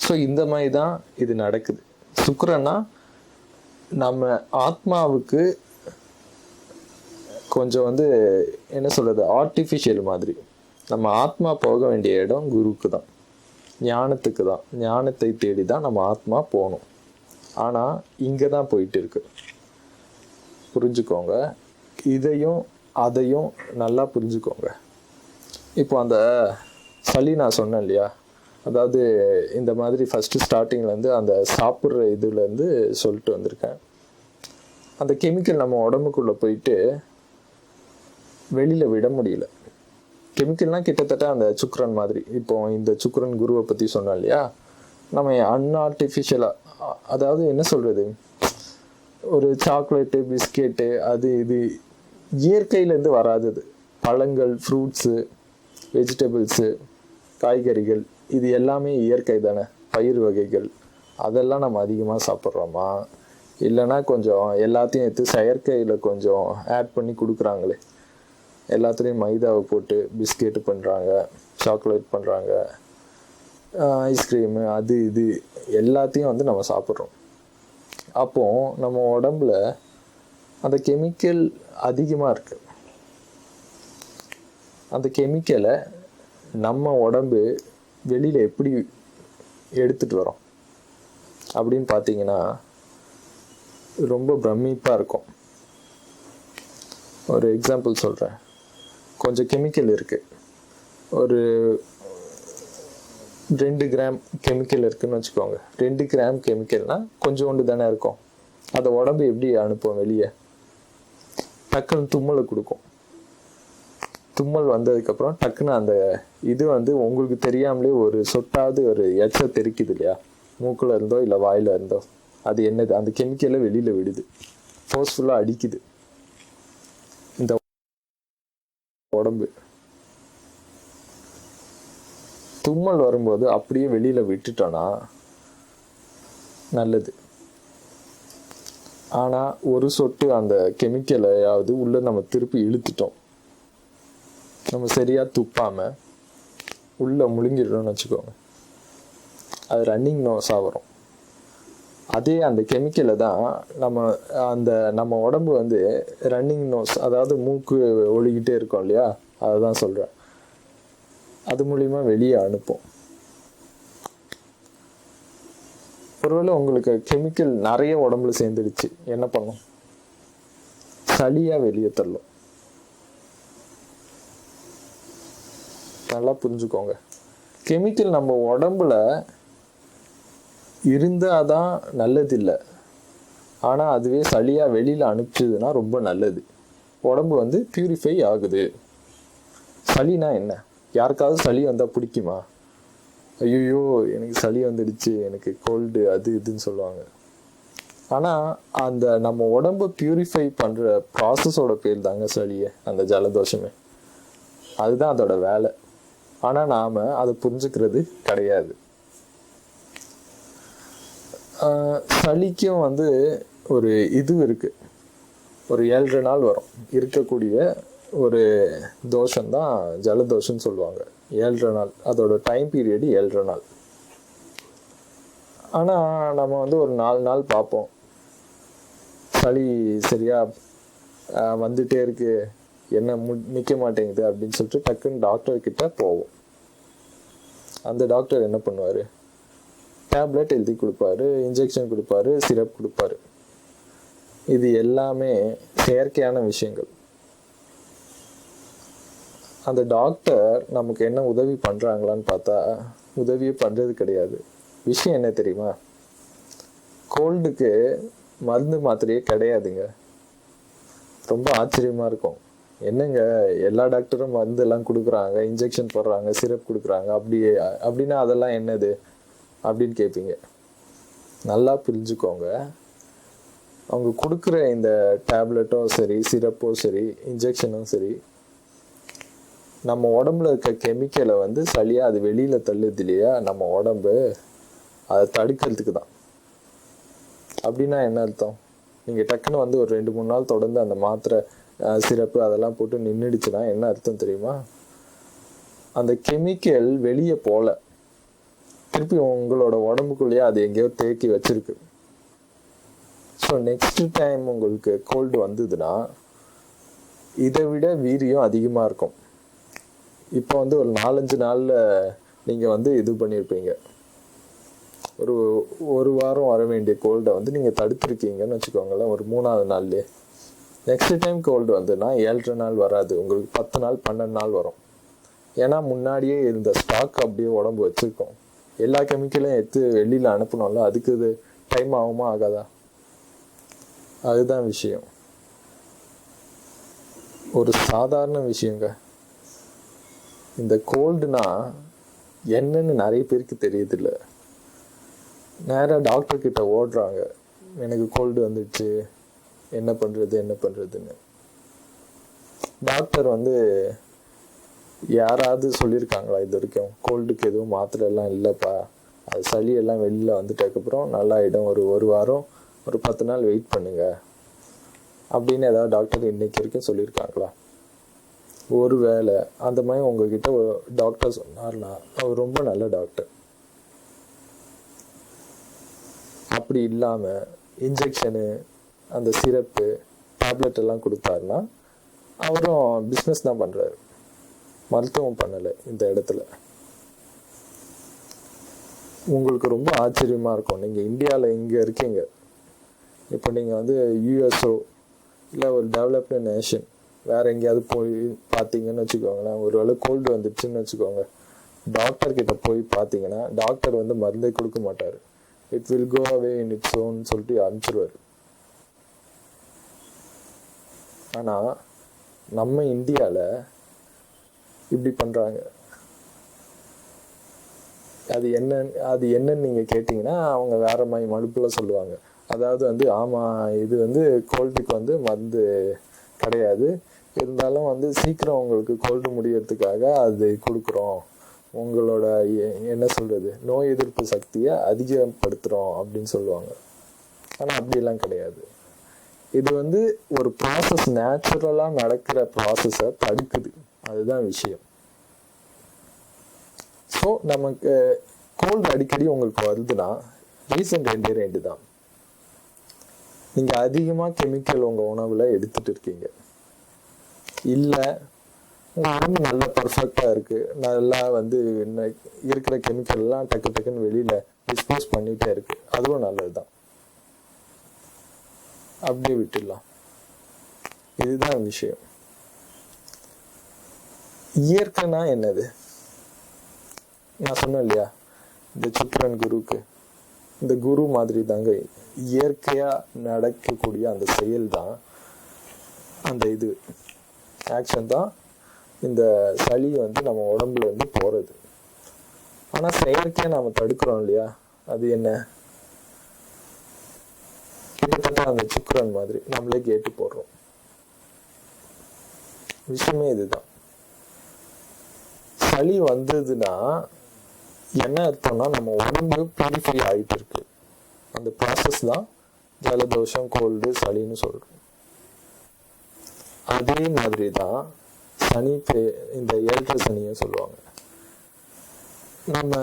S1: ஸோ இந்த மாதிரி தான் இது நடக்குது. சுக்கிரன்னா நம்ம ஆத்மாவுக்கு கொஞ்சம் என்ன சொல்கிறது, ஆர்டிஃபிஷியல் மாதிரி. நம்ம ஆத்மா போக வேண்டிய இடம் குருக்கு தான், ஞானத்துக்கு தான். ஞானத்தை தேடி தான் நம்ம ஆத்மா போகணும். ஆனால் இங்கே தான் போயிட்டு இருக்கு. புரிஞ்சுக்கோங்க. இதையும் அதையும் நல்லா புரிஞ்சுக்கோங்க. இப்போ அந்த சளி நான் சொன்னேன் இல்லையா, அதாவது இந்த மாதிரி ஃபஸ்ட்டு ஸ்டார்டிங்லேருந்து அந்த சாப்பிட்ற இதுலேருந்து சொல்லிட்டு வந்திருக்கேன். அந்த கெமிக்கல் நம்ம உடம்புக்குள்ளே போயிட்டு வெளியில் விட முடியல. கெமிக்கல்னால் கிட்டத்தட்ட அந்த சுக்கிரன் மாதிரி. இப்போ இந்த சுக்கிரன் குருவை பற்றி சொன்னோம் இல்லையா, நம்ம அன்ஆர்டிஃபிஷியலாக, அதாவது என்ன சொல்கிறது, ஒரு சாக்லேட்டு, பிஸ்கெட்டு, அது இது இயற்கையிலேருந்து வராதது. பழங்கள், ஃப்ரூட்ஸு, வெஜிடபிள்ஸு, காய்கறிகள், இது எல்லாமே இயற்கை தானே. பயிர் வகைகள், அதெல்லாம் நம்ம அதிகமாக சாப்பிட்றோமா? இல்லைன்னா கொஞ்சம் எல்லாத்தையும் எடுத்து செயற்கையில் கொஞ்சம் ஆட் பண்ணி கொடுக்குறாங்களே, எல்லாத்துலேயும் மைதாவை போட்டு பிஸ்கெட்டு பண்ணுறாங்க, சாக்லேட் பண்ணுறாங்க, ஐஸ்கிரீமு, அது இது எல்லாத்தையும் நம்ம சாப்பிட்றோம். அப்போது நம்ம உடம்புல அந்த கெமிக்கல் அதிகமாக இருக்குது. அந்த கெமிக்கலை நம்ம உடம்பு வெளியில் எப்படி எடுத்துகிட்டு வரோம் அப்படின்னு பார்த்தீங்கன்னா ரொம்ப பிரமிப்பாக இருக்கும். ஒரு எக்ஸாம்பிள் சொல்கிறேன். கொஞ்சம் கெமிக்கல் இருக்குது, ஒரு 2 கிராம் கெமிக்கல் இருக்குதுன்னு வச்சுக்கோங்க. 2 கிராம் கெமிக்கல்னால் கொஞ்சோண்டு தானே இருக்கும். அதை உடம்பு எப்படி அனுப்பும் வெளியே? டக்குன்னு தும்மலை கொடுக்கும். தும்மல் வந்ததுக்கப்புறம் டக்குன்னு அந்த இது உங்களுக்கு தெரியாமலே ஒரு சொட்டாவது ஒரு எச்ச தெரிக்குது இல்லையா, மூக்கில் இருந்தோ இல்லை வாயில் இருந்தோ, அது என்னது? அந்த கெமிக்கலை வெளியில் விடுது, ஃபோர்ஸ்ஃபுல்லாக அடிக்குது இந்த உடம்பு. தும்மல் வரும்போது அப்படியே வெளியில் விட்டுட்டோன்னா நல்லது. ஆனால் ஒரு சொட்டு அந்த கெமிக்கலையாவது உள்ளே நம்ம திருப்பி இழுத்துட்டோம், நம்ம சரியாக துப்பாமல் உள்ளே முழுங்கிடுறோம்னு வச்சுக்கோங்க, அது ரன்னிங் நோஸாக வரும். அதே அந்த கெமிக்கலை தான் நம்ம உடம்பு ரன்னிங் நோஸ், அதாவது மூக்கு ஒழுகிட்டே இருக்கும் இல்லையா, அதை தான் சொல்கிறேன். அது மூலிமா வெளியே அனுப்பும். ஒருவேளை உங்களுக்கு கெமிக்கல் நிறைய உடம்புல சேர்ந்துடுச்சு, என்ன பண்ணும்? சளியாக வெளியே தள்ளும். நல்லா புரிஞ்சுக்கோங்க. கெமிக்கல் நம்ம உடம்புல இருந்தால் தான் நல்லதில்லை, ஆனால் அதுவே சளியாக வெளியில் அனுப்பிச்சதுன்னா ரொம்ப நல்லது. உடம்பு பியூரிஃபை ஆகுது. சளினா என்ன? யாருக்காவது சளி வந்தால் பிடிக்குமா? ஐயோ எனக்கு சளி வந்துடுச்சு, எனக்கு கோல்டு, அது இதுன்னு சொல்லுவாங்க. ஆனால் அந்த நம்ம உடம்பு பியூரிஃபை பண்ணுற ப்ராசஸோட பேர் தாங்க சளியே, அந்த ஜலதோஷமே. அதுதான் அதோட வேலை. ஆனால் நாம் அதை புரிஞ்சுக்கிறது கிடையாது. சளிக்கும் ஒரு இது இருக்குது, ஒரு 7 நாள் வரும் இருக்கக்கூடிய ஒரு தோஷம்தான் ஜலதோஷம்னு சொல்லுவாங்க. 7 நாள், அதோட டைம் பீரியடு 7 நாள். ஆனால் நம்ம ஒரு 4 நாள் பார்ப்போம், சளி சரியா வந்துட்டே இருக்கு, என்ன நிற்க மாட்டேங்குது அப்படின்னு சொல்லிட்டு டக்குன்னு டாக்டர்கிட்ட போவோம். அந்த டாக்டர் என்ன பண்ணுவார்? டேப்லெட் எழுதி கொடுப்பாரு, இன்ஜெக்ஷன் கொடுப்பாரு, சிரப் கொடுப்பாரு. இது எல்லாமே செயற்கையான விஷயங்கள். அந்த டாக்டர் நமக்கு என்ன உதவி பண்றாங்களான்னு பார்த்தா உதவியே பண்றது கிடையாது. விஷயம் என்ன தெரியுமா? கோல்டுக்கு மருந்து மாத்திரையே கிடையாதுங்க. ரொம்ப ஆச்சரியமா இருக்கும். என்னங்க எல்லா டாக்டரும் மருந்து எல்லாம் கொடுக்குறாங்க, இன்ஜெக்ஷன் போடுறாங்க, சிரப் கொடுக்குறாங்க, அப்படின்னா அதெல்லாம் என்னது அப்படின்னு கேட்பீங்க. நல்லா புரிஞ்சுக்கோங்க. அவங்க கொடுக்குற இந்த டேப்லெட்டோ சரி, சிரப்போ சரி, இன்ஜெக்ஷனும் சரி, நம்ம உடம்புல இருக்க கெமிக்கலை வந்து சளியா அது வெளியில தள்ளுது இல்லையா நம்ம உடம்பு, அதை தடுக்கிறதுக்கு தான். அப்படின்னா என்ன அர்த்தம்? நீங்க டக்குன்னு வந்து ஒரு 2-3 நாள் தொடர்ந்து அந்த மாத்திரை சிரப்பு அதெல்லாம் போட்டு நின்றுடுச்சுன்னா என்ன அர்த்தம் தெரியுமா? அந்த கெமிக்கல் வெளியே போல, திருப்பி உங்களோட உடம்புக்குள்ளேயே அது எங்கேயோ தேக்கி வச்சிருக்கு. ஸோ நெக்ஸ்ட் டைம் உங்களுக்கு கோல்டு வந்ததுன்னா இதை விட வீரியம் அதிகமா இருக்கும். இப்போ வந்து ஒரு 4-5 நாள்ல நீங்க வந்து இது பண்ணியிருப்பீங்க. ஒரு வாரம் வர வேண்டிய கோல்டை வந்து நீங்க தடுத்திருக்கீங்கன்னு வச்சுக்கோங்களேன், ஒரு 3ஆவது நாள்லயே. நெக்ஸ்ட் டைம் கோல்டு வந்துன்னா 7 நாள் வராது, உங்களுக்கு 10 நாள் 12 நாள் வரும். ஏன்னா முன்னாடியே இருந்த ஸ்டாக் அப்படியே உடம்பு வச்சிருக்கோம். எல்லா கெமிக்கலும் எடுத்து வெளியில அனுப்பணும்ல, அதுக்கு இது டைம் ஆகுமா ஆகாதா? அதுதான் விஷயம். ஒரு சாதாரண விஷயங்க. இந்த கோல்டுனா என்னன்னு நிறைய பேருக்கு தெரியுதில்ல. நேராக டாக்டர் கிட்ட ஓடுறாங்க, எனக்கு கோல்டு வந்துடுச்சு, என்ன பண்றதுன்னு. டாக்டர் வந்து யாராவது சொல்லியிருக்காங்களா இது வரைக்கும் கோல்டுக்கு எதுவும் மாத்திரை எல்லாம் இல்லைப்பா, அது சளியெல்லாம் வெளியில் வந்துட்டதுக்கப்புறம் நல்லாயிடும், ஒரு வாரம் ஒரு 10 நாள் வெயிட் பண்ணுங்க அப்படின்னு ஏதாவது டாக்டர் இன்னைக்கு வரைக்கும் சொல்லியிருக்காங்களா? ஒருவேளை அந்த மாதிரி உங்ககிட்ட ஒரு டாக்டர் சொன்னார்னா அவர் ரொம்ப நல்ல டாக்டர். அப்படி இல்லாம இன்ஜெக்ஷனு, அந்த சிரப்பு, டேப்லெட் எல்லாம் கொடுத்தாருன்னா அவரும் பிஸ்னஸ் தான் பண்றாரு, மருத்துவம் பண்ணலை இந்த இடத்துல. உங்களுக்கு ரொம்ப ஆச்சரியமா இருக்கும். நீங்க இந்தியாவில் இங்க இருக்கீங்க, இப்போ நீங்க வந்து யூஎஸ்ஓ இல்லை ஒரு டெவலப்டு நேஷன் வேற எங்கேயாவது போய் பார்த்தீங்கன்னு வச்சுக்கோங்களேன், ஒருவேளை கோல்டு வந்துடுச்சுன்னு வச்சுக்கோங்க, டாக்டர் கிட்ட போய் பார்த்தீங்கன்னா டாக்டர் வந்து மருந்தே கொடுக்க மாட்டாரு. It will go away in its own சொல்லிட்டு அனுப்பிச்சிருவாரு. ஆனா நம்ம இந்தியால இப்படி பண்றாங்க. அது என்னன்னு நீங்க கேட்டீங்கன்னா அவங்க வேற மாதிரி மடுப்புல சொல்லுவாங்க. அதாவது வந்து ஆமா இது வந்து கோல்டுக்கு வந்து மருந்து கிடையாது, இருந்தாலும் வந்து சீக்கிரம் உங்களுக்கு கோல்டு முடியறதுக்காக அது கொடுக்குறோம், உங்களோட என்ன சொல்றது நோய் எதிர்ப்பு சக்தியை அதிகப்படுத்துறோம் அப்படின்னு சொல்லுவாங்க. ஆனா அப்படிலாம் கிடையாது. இது வந்து ஒரு ப்ராசஸ், நேச்சுரலா நடக்கிற ப்ராசஸை தடுக்குது, அதுதான் விஷயம். ஸோ நமக்கு கோல்டு அடிக்கடி உங்களுக்கு வருதுன்னா ரீசன் 2 தான். நீங்க அதிகமா கெமிக்கல் உங்க உணவுல எடுத்துட்டு இருக்கீங்க, இல்ல உங்க உடம்பு நல்லா பர்ஃபெக்டா இருக்கு, நல்லா வந்து இருக்கிற கெமிக்கல் எல்லாம் டக்குன்னு வெளியில டிஸ்போஸ் பண்ணிட்டே இருக்கு, அதுவும் நல்லதுதான், அப்படியே விட்டுடலாம். இதுதான் விஷயம். இயற்கைனா என்னது? நான் சொன்னேன் இல்லையா, இந்த சுக்கிரன் குருக்கு, இந்த குரு மாதிரி தாங்க இயற்கையா நடக்கக்கூடிய அந்த செயல் தான், அந்த இது ஆக்ஷன் தான் இந்த சளி வந்து நம்ம உடம்புல இருந்து போறது. ஆனா செயற்கையா நாம தடுக்கிறோம் இல்லையா, அது என்ன? கிட்டத்தட்ட அந்த சுக்கிரன் மாதிரி நம்மளே கேட்டு போடுறோம். விஷயமே இதுதான். சளி வந்ததுன்னா என்ன அர்த்தம்னா நம்ம உடம்பு பியூரிஃபை ஆகிட்டு இருக்கு. அந்த ப்ராசஸ் தான் ஜலதோஷம், கோல்டு, சளின்னு சொல்றோம். அதே மாதிரி தான் சனி, இந்த 7 சனியை சொல்லுவாங்க. நம்ம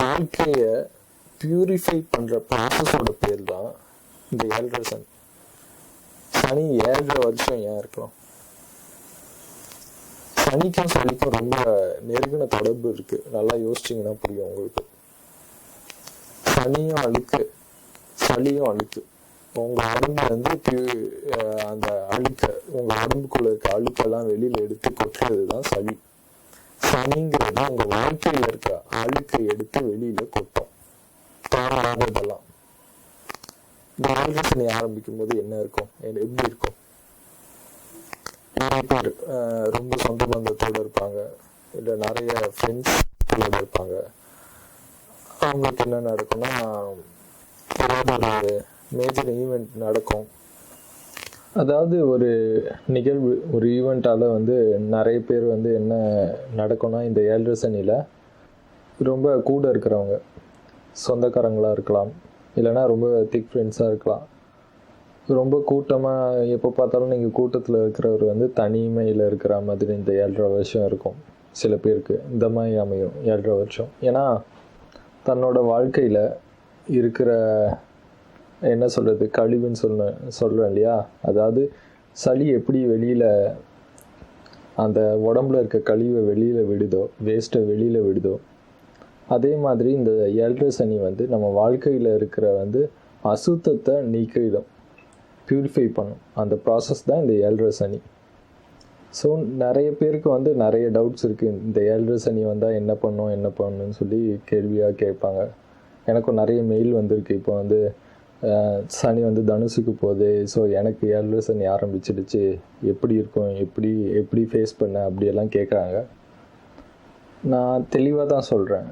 S1: வாழ்க்கைய பியூரிஃபை பண்ற ப்ராசஸோட பேர் தான் இந்த 7 சனி. சனி 7 வருஷம் ஏன் இருக்கணும்? சனிக்கும் சளிக்கும் ரொம்ப நெருங்கின தொடர்பு இருக்கு. நல்லா யோசிச்சிங்கன்னா புரியும் உங்களுக்கு. சனியும் அழுக்கு, சளியும் அழுக்கு. உங்க உடம்புல இருந்து அந்த அழுக்க, உங்க உடம்புக்குள்ள இருக்க அழுக்கெல்லாம் வெளியில எடுத்து கொட்டுறதுதான் சளி. சனிங்கிறது உங்க வாழ்க்கையில இருக்க அழுக்கை எடுத்து வெளியில கொட்டும், தேவையானதெல்லாம். இந்த ஏழரை சனி ஆரம்பிக்கும் போது என்ன இருக்கும், எப்படி இருக்கும்? நிறைய பேர் ரொம்ப சொந்த பந்தத்தோட இருப்பாங்க, இல்லை நிறைய ஃப்ரெண்ட்ஸோட இருப்பாங்க. அவங்களுக்கு என்ன நடக்கும்னா, ஏதாவது ஒரு மேஜர் ஈவெண்ட் நடக்கும். அதாவது ஒரு நிகழ்வு, ஒரு ஈவெண்ட்டால் வந்து நிறைய பேர் வந்து என்ன நடக்கும்னா, இந்த ஏழரை சனியில் ரொம்ப கூட இருக்கிறவங்க, சொந்தக்காரங்களாக இருக்கலாம், இல்லைன்னா ரொம்ப திக் ஃப்ரெண்ட்ஸாக இருக்கலாம். ரொம்ப கூட்டமாக எப்போ பார்த்தாலும் நீங்கள் கூட்டத்தில் இருக்கிறவர் வந்து தனிமையில் இருக்கிற மாதிரி இந்த 7.5 வருஷம் இருக்கும். சில பேருக்கு இந்த மாதிரி அமையும் 7.5 வருஷம். ஏன்னா தன்னோட வாழ்க்கையில் இருக்கிற என்ன சொல்கிறது, கழிவுன்னு சொல்கிறேன் இல்லையா. அதாவது சளி எப்படி வெளியில் அந்த உடம்புல இருக்க கழிவை வெளியில் விடுதோ, வேஸ்ட்டை வெளியில் விடுதோ, அதே மாதிரி இந்த 7.5 சனி வந்து நம்ம வாழ்க்கையில் இருக்கிற வந்து அசுத்தத்தை நீக்கிடும், பியூரிஃபை பண்ணும். அந்த ப்ராசஸ் தான் இந்த 7.5 சனி. ஸோ நிறைய பேருக்கு வந்து நிறைய டவுட்ஸ் இருக்குது. இந்த 7.5 சனி வந்தால் என்ன பண்ணணும்னு சொல்லி கேள்வியாக கேட்பாங்க. எனக்கும் நிறைய மெயில் வந்திருக்கு. இப்போ வந்து சனி வந்து தனுசுக்கு போகுது, ஸோ எனக்கு 7.5 சனி ஆரம்பிச்சிடுச்சு, எப்படி இருக்கும், எப்படி ஃபேஸ் பண்ண, அப்படியெல்லாம் கேட்குறாங்க. நான் தெளிவாக தான் சொல்கிறேன்.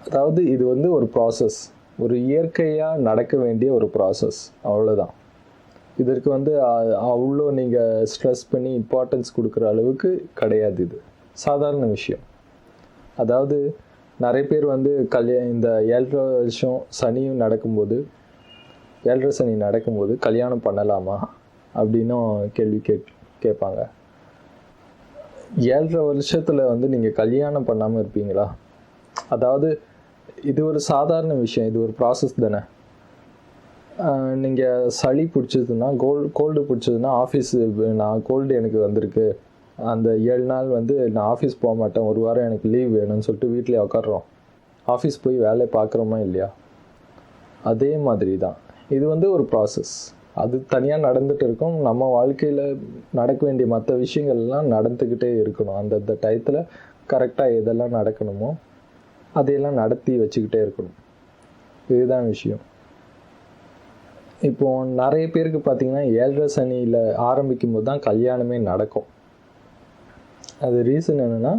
S1: அதாவது இது வந்து ஒரு ப்ராசஸ், ஒரு இயற்கையாக நடக்க வேண்டிய ஒரு ப்ராசஸ், அவ்வளோதான். இதற்கு வந்து அவ்வளோ நீங்கள் ஸ்ட்ரெஸ் பண்ணி இம்பார்ட்டன்ஸ் கொடுக்குற அளவுக்கு கிடையாது. இது சாதாரண விஷயம். அதாவது நிறைய பேர் வந்து இந்த 7.5 வருஷம் சனியும் நடக்கும்போது, 7.5 சனி நடக்கும்போது கல்யாணம் பண்ணலாமா அப்படின்னும் கேள்வி கேட்பாங்க. 7.5 வருஷத்தில் வந்து நீங்கள் கல்யாணம் பண்ணாமல் இருப்பீங்களா? அதாவது இது ஒரு சாதாரண விஷயம், இது ஒரு ப்ராசஸ் தானே. நீங்கள் சளி பிடிச்சதுன்னா, கோல்டு பிடிச்சதுன்னா, நான் கோல்டு எனக்கு வந்திருக்கு, அந்த 7 நாள் வந்து நான் ஆஃபீஸ் போக மாட்டேன், ஒரு வாரம் எனக்கு லீவ் வேணும்னு சொல்லிட்டு வீட்டிலே உட்காடுறோம். ஆஃபீஸ் போய் வேலையை பார்க்குறோமா இல்லையா? அதே மாதிரி தான் இது வந்து ஒரு ப்ராசஸ். அது தனியாக நடந்துகிட்டு இருக்கும். நம்ம வாழ்க்கையில் நடக்க வேண்டிய மற்ற விஷயங்கள்லாம் நடந்துக்கிட்டே இருக்கணும். அந்தந்த டயத்தில் கரெக்டாக எதெல்லாம் நடக்கணுமோ அதையெல்லாம் நடத்தி வச்சுக்கிட்டே இருக்கணும். இதுதான் விஷயம். இப்போ நிறைய பேருக்கு பார்த்தீங்கன்னா 7.5 சனியில் ஆரம்பிக்கும் போது தான் கல்யாணமே நடக்கும். அது ரீசன் என்னென்னா,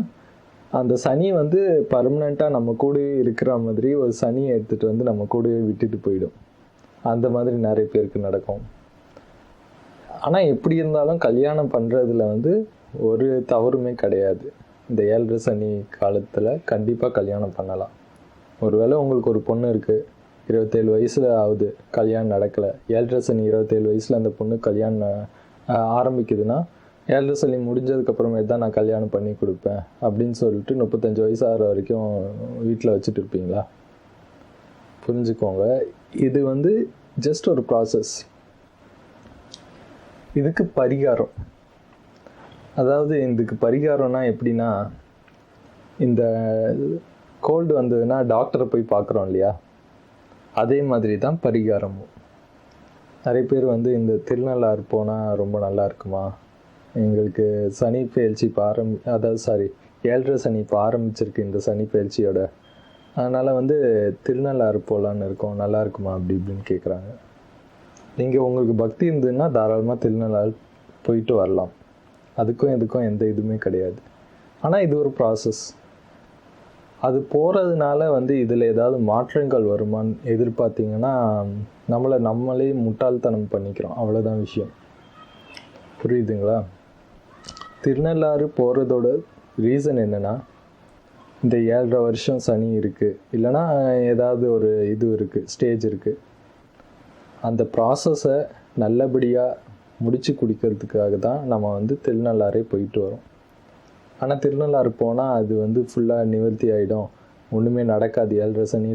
S1: அந்த சனி வந்து பர்மனெண்ட்டாக நம்ம கூடவே இருக்கிற மாதிரி ஒரு சனியை எடுத்துகிட்டு வந்து நம்ம கூடவே விட்டுட்டு போயிடும். அந்த மாதிரி நிறைய பேருக்கு நடக்கும். ஆனால் எப்படி இருந்தாலும் கல்யாணம் பண்ணுறதுல வந்து ஒரு தவறுமே கிடையாது. இந்த 7.5 சனி காலத்தில் கண்டிப்பாக கல்யாணம் பண்ணலாம். ஒருவேளை உங்களுக்கு ஒரு பொண்ணு இருக்குது, 27 வயசில் ஆகுது, கல்யாணம் நடக்கலை. 7.5 சனி 27 வயசில் அந்த பொண்ணு கல்யாணம் ஆரம்பிக்குதுன்னா, 7.5 சனி முடிஞ்சதுக்கப்புறமே தான் நான் கல்யாணம் பண்ணி கொடுப்பேன் அப்படின்னு சொல்லிட்டு 35 வயசு ஆகிற வரைக்கும் வீட்டில் வச்சுட்டு இருப்பீங்களா? புரிஞ்சுக்கோங்க, இது வந்து ஜஸ்ட் ஒரு ப்ராசஸ். இதுக்கு பரிகாரம், அதாவது இதுக்கு பரிகாரம்னா எப்படின்னா, இந்த கோல்டு வந்ததுன்னா டாக்டரை போய் பார்க்குறோம் இல்லையா, அதே மாதிரி தான் பரிகாரமும். நிறைய பேர் வந்து இந்த திருநள்ளாறு போனால் ரொம்ப நல்லா இருக்குமா, எங்களுக்கு சனி பயிற்சி இப்போ அதாவது 7.5 சனி இப்போ ஆரம்பிச்சிருக்கு இந்த சனி பயிற்சியோட, அதனால் வந்து திருநள்ளாறு போகலான்னு இருக்கோம், நல்லா இருக்குமா அப்படி இப்படின்னு கேட்குறாங்க. நீங்கள் உங்களுக்கு பக்தி இருந்ததுன்னா தாராளமாக திருநள்ளாறு போயிட்டு வரலாம். அதுக்கும் இதுக்கும் எந்த இதுவுமே கிடையாது. ஆனால் இது ஒரு ப்ராசஸ். அது போகிறதுனால வந்து இதில் ஏதாவது மாற்றங்கள் வருமானு எதிர்பார்த்தீங்கன்னா நம்மளே முட்டாள்தனம் பண்ணிக்கிறோம், அவ்வளோதான் விஷயம். புரியுதுங்களா? திருநள்ளாறு போகிறதோட ரீசன் என்னென்னா, இந்த 7.5 வருஷம் சனி இருக்குது, இல்லைனா ஏதாவது ஒரு இது இருக்குது, ஸ்டேஜ் இருக்குது, அந்த ப்ராசஸை நல்லபடியாக முடித்து குடிக்கிறதுக்காக தான் நம்ம வந்து திருநள்ளாறே போயிட்டு வரோம். ஆனால் திருநள்ளாறு போனால் அது வந்து ஃபுல்லாக நிவர்த்தி ஆகிடும், ஒன்றுமே நடக்காது, 7.5 சனி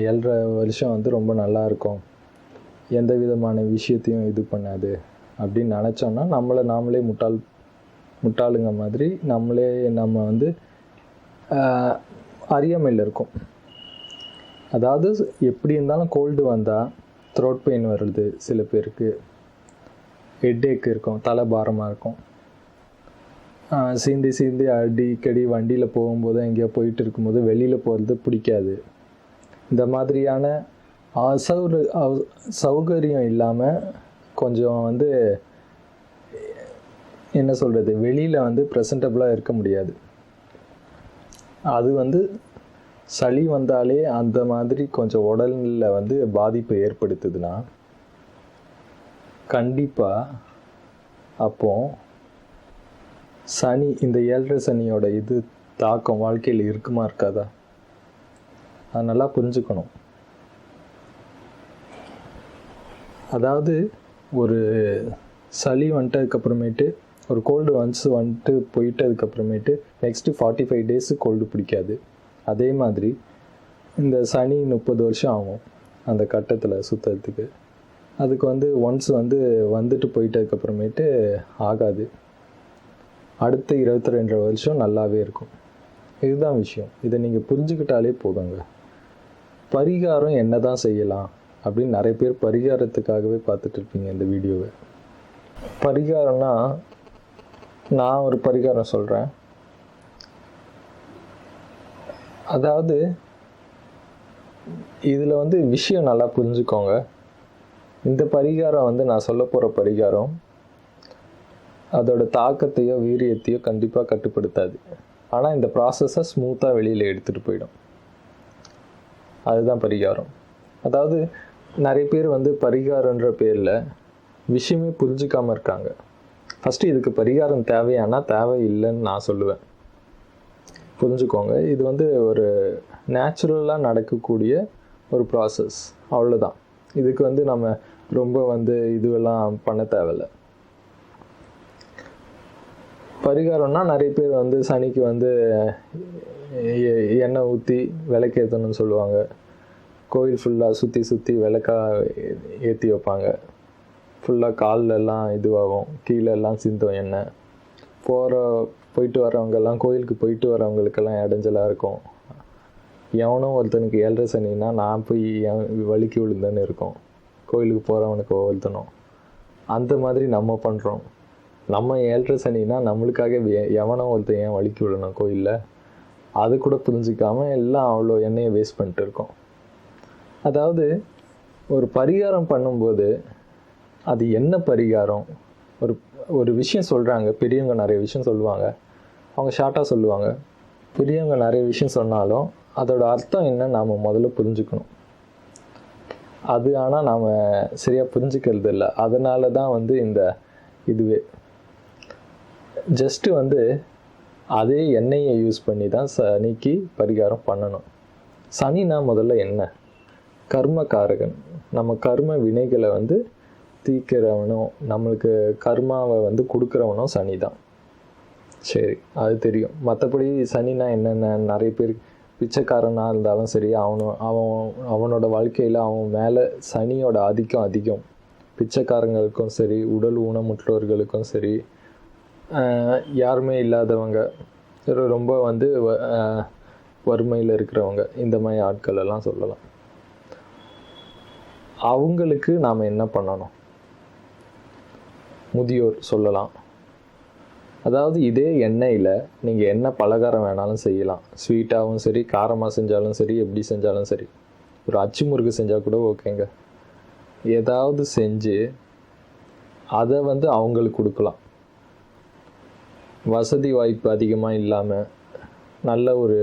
S1: 7.5 வருஷம் வந்து ரொம்ப நல்லாயிருக்கும், எந்த விதமான விஷயத்தையும் இது பண்ணாது அப்படின்னு நினச்சோன்னா நாமளே முட்டாளுங்க மாதிரி நம்ம வந்து அறியாமையில் இருக்கும். அதாவது எப்படி இருந்தாலும் கோல்டு வந்தால் த்ரோட் பெயின் வருது, சில பேருக்கு ஹெட்டேக் இருக்கும், தலை பாரமாக இருக்கும், சீந்தி அடிக்கடி வண்டியில் போகும்போது எங்கேயோ போயிட்டு இருக்கும்போது வெளியில் போகிறது பிடிக்காது. இந்த மாதிரியான சௌகரியம் இல்லாமல் கொஞ்சம் வந்து என்ன சொல்கிறது, வெளியில் வந்து ப்ரெசன்டபுளாக இருக்க முடியாது. அது வந்து சளி வந்தாலே அந்த மாதிரி கொஞ்சம் உடலில் வந்து பாதிப்பு ஏற்படுத்துதுன்னா கண்டிப்பாக அப்போ சனி, இந்த 7.5 சனியோட இது தாக்கம் வாழ்க்கையில் இருக்குமா இருக்காதா? அது நல்லா புரிஞ்சுக்கணும். அதாவது ஒரு சளி வந்துட்டதுக்கப்புறமேட்டு, ஒரு கோல்டு வந்துட்டு போயிட்டதுக்கப்புறமேட்டு நெக்ஸ்ட்டு 45 டேஸு கோல்டு பிடிக்காது. அதே மாதிரி இந்த சனி 30 வருஷம் ஆகும் அந்த கட்டத்தில் சுற்றுறதுக்கு. அதுக்கு வந்து ஒன்ஸ் வந்துட்டு போயிட்டதுக்கப்புறமேட்டு ஆகாது. அடுத்த 22 வருஷம் நல்லாவே இருக்கும். இதுதான் விஷயம். இதை நீங்கள் புரிஞ்சுக்கிட்டாலே போதுங்க. பரிகாரம் என்ன தான் செய்யலாம் அப்படின்னு நிறைய பேர் பரிகாரத்துக்காகவே பார்த்துட்டு இருப்பீங்க இந்த வீடியோவை. பரிகாரம்னா நான் ஒரு பரிகாரம் சொல்கிறேன். அதாவது இதில் வந்து விஷயம் நல்லா புரிஞ்சுக்கோங்க. இந்த பரிகாரம் நான் சொல்ல போகிற பரிகாரம் அதோட தாக்கத்தையோ வீரியத்தையோ கண்டிப்பாக கட்டுப்படுத்தாது. ஆனால் இந்த ப்ராசஸை ஸ்மூத்தாக வெளியில் எடுத்துகிட்டு போயிடும். அதுதான் பரிகாரம். அதாவது நிறைய பேர் பரிகாரன்ற பேரில் விஷயமே புரிஞ்சிக்காமல் இருக்காங்க. ஃபஸ்ட்டு இதுக்கு பரிகாரம் தேவையானா தேவையில்லைன்னு நான் சொல்லுவேன். புரிஞ்சுக்கோங்க. இது ஒரு நேச்சுரலாக நடக்கக்கூடிய ஒரு ப்ராசஸ், அவ்வளோதான். இதுக்கு நம்ம ரொம்ப இதுவெல்லாம் பண்ண தேவையில்லை. பரிகாரம்னா நிறைய பேர் சனிக்கு எண்ணெய் ஊற்றி விளக்கேற்றணும்னு சொல்லுவாங்க. கோயில் ஃபுல்லாக சுற்றி விளக்கா ஏற்றி வைப்பாங்க. ஃபுல்லாக கால்லெல்லாம் இதுவாகும், கீழெல்லாம் சிந்தும் எண்ணெய். போயிட்டு வரவங்கெல்லாம், கோயிலுக்கு போயிட்டு வரவங்களுக்கெல்லாம் இடைஞ்சலாக இருக்கும். எவனும் ஒருத்தனுக்கு 7.5 சனின்னா நான் போய் வலிக்கு விழுந்தேன்னு இருக்கும். கோயிலுக்கு போகிறவனுக்கு ஒவ்வொருத்தனும் அந்த மாதிரி நம்ம பண்ணுறோம். நம்ம 7.5 சனின்னா நம்மளுக்காக எவனோ ஒருத்தன் ஏன் வலிக்கு விழணும் கோயிலில்? அது கூட புரிஞ்சிக்காமல் எல்லாம் அவ்வளோ எண்ணெயை வேஸ்ட் பண்ணிட்டு இருக்கோம். அதாவது ஒரு பரிகாரம் பண்ணும்போது அது என்ன பரிகாரம், ஒரு விஷயம் சொல்கிறாங்க. பெரியவங்க நிறைய விஷயம் சொல்லுவாங்க, அவங்க ஷார்ட்டாக சொல்லுவாங்க. பெரியவங்க நிறைய விஷயம் சொன்னாலும் அதோட அர்த்தம் என்ன நாம் முதல்ல புரிஞ்சுக்கணும். அது ஆனால் நாம் சரியாக புரிஞ்சுக்கிறது இல்லை. அதனால தான் இந்த இதுவே ஜஸ்ட்டு அதே எண்ணெயை யூஸ் பண்ணி தான் சனிக்கு பரிகாரம் பண்ணணும். சனினா முதல்ல என்ன? கர்மகாரகன். நம்ம கர்ம வினைகளை தீக்கிறவனும் நம்மளுக்கு கர்மாவை கொடுக்குறவனும் சனி தான். சரி, அது தெரியும். மற்றபடி சனினா என்னென்ன, நிறைய பேர் பிச்சைக்காரனாக இருந்தாலும் சரி, அவனோட வாழ்க்கையில் அவன் மேலே சனியோட ஆதிக்கம் அதிகம். பிச்சைக்காரங்களுக்கும் சரி, உடல் ஊனமுற்றோர்களுக்கும் சரி, யாருமே இல்லாதவங்க, ரொம்ப வறுமையில் இருக்கிறவங்க, இந்த மாதிரி ஆட்கள் எல்லாம் சொல்லலாம். அவங்களுக்கு நாம் என்ன பண்ணணும்? முதியோர் சொல்லலாம். அதாவது இதே எண்ணெயில் நீங்கள் என்ன பலகாரம் வேணாலும் செய்யலாம். ஸ்வீட்டாகவும் சரி, காரமாக செஞ்சாலும் சரி, எப்படி செஞ்சாலும் சரி. ஒரு அச்சு முறுக்கு செஞ்சால் கூட ஓகேங்க. ஏதாவது செஞ்சு அதை அவங்களுக்கு கொடுக்கலாம். வசதி வாய்ப்பு அதிகமாக இல்லாமல் நல்ல ஒரு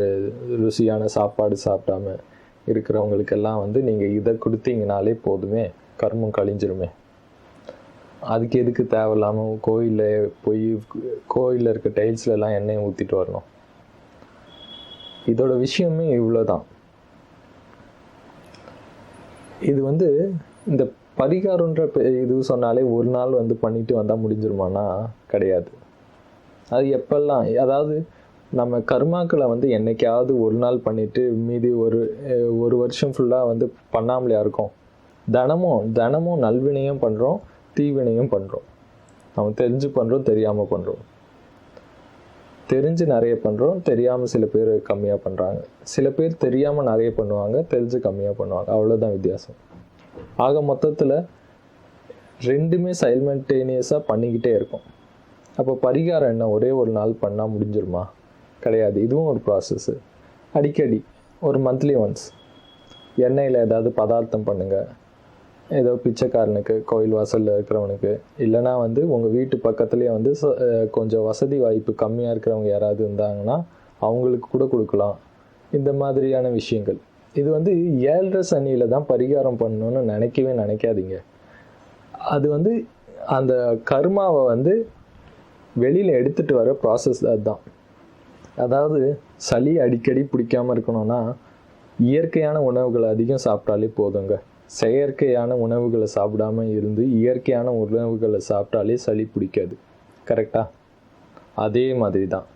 S1: ருசியான சாப்பாடு சாப்பிடாம இருக்கிறவங்களுக்கெல்லாம் நீங்கள் இதை கொடுத்தீங்கனாலே போதுமே, கர்மம் கழிஞ்சிருமே. அதுக்கு எதுக்கு தேவையில்லாமல் கோயிலில் இருக்க டைல்ஸ்லாம் எண்ணெயை ஊற்றிட்டு வரணும்? இதோட விஷயமே இவ்வளோதான். இது இந்த பரிகாரன்ற இது சொன்னாலே ஒரு நாள் பண்ணிட்டு வந்தால் முடிஞ்சிருமானா கிடையாது. அது எப்பெல்லாம், அதாவது நம்ம கர்மாக்களை என்னைக்காவது ஒரு நாள் பண்ணிவிட்டு மீதி ஒரு வருஷம் ஃபுல்லாக பண்ணாமலையா இருக்கோம். தினமும் நல்வினையும் பண்ணுறோம், தீவினையும் பண்ணுறோம். நம்ம தெரிஞ்சு பண்ணுறோம், தெரியாமல் பண்ணுறோம். தெரிஞ்சு நிறைய பண்ணுறோம், தெரியாமல் சில பேர் கம்மியாக பண்ணுறாங்க. சில பேர் தெரியாமல் நிறைய பண்ணுவாங்க, தெரிஞ்சு கம்மியாக பண்ணுவாங்க. அவ்வளோதான் வித்தியாசம். ஆக மொத்தத்தில் ரெண்டுமே சைமல்டேனியஸாக பண்ணிக்கிட்டே இருக்கும். அப்போ பரிகாரம் என்ன, ஒரே ஒரு நாள் பண்ணால் முடிஞ்சிருமா? கிடையாது. இதுவும் ஒரு ப்ராசஸ்ஸு. அடிக்கடி ஒரு மந்த்லி ஒன்ஸ் எண்ணெயில் ஏதாவது பதார்த்தம் பண்ணுங்கள். ஏதோ பிச்சைக்காரனுக்கு, கோயில் வாசலில் இருக்கிறவனுக்கு, இல்லைனா வந்து உங்கள் வீட்டு பக்கத்துலேயே வந்து கொஞ்சம் வசதி வாய்ப்பு கம்மியாக இருக்கிறவங்க யாராவது இருந்தாங்கன்னா அவங்களுக்கு கூட கொடுக்கலாம். இந்த மாதிரியான விஷயங்கள். இது வந்து 7.5 சனியில் தான் பரிகாரம் பண்ணணும்னு நினைக்காதீங்க. அது வந்து அந்த கர்மாவை வந்து வெளியில் எடுத்துகிட்டு வர ப்ராசஸ் அதுதான். அதாவது சளி அடிக்கடி பிடிக்காமல் இருக்கணும்னா இயற்கையான உணவுகளை அதிகம் சாப்பிட்டாலே போதுங்க. செயற்கையான உணவுகளை சாப்பிடாம இருந்து இயற்கையான உணவுகளை சாப்பிட்டாலே சளி பிடிக்காது. கரெக்டாக? அதே மாதிரி தான்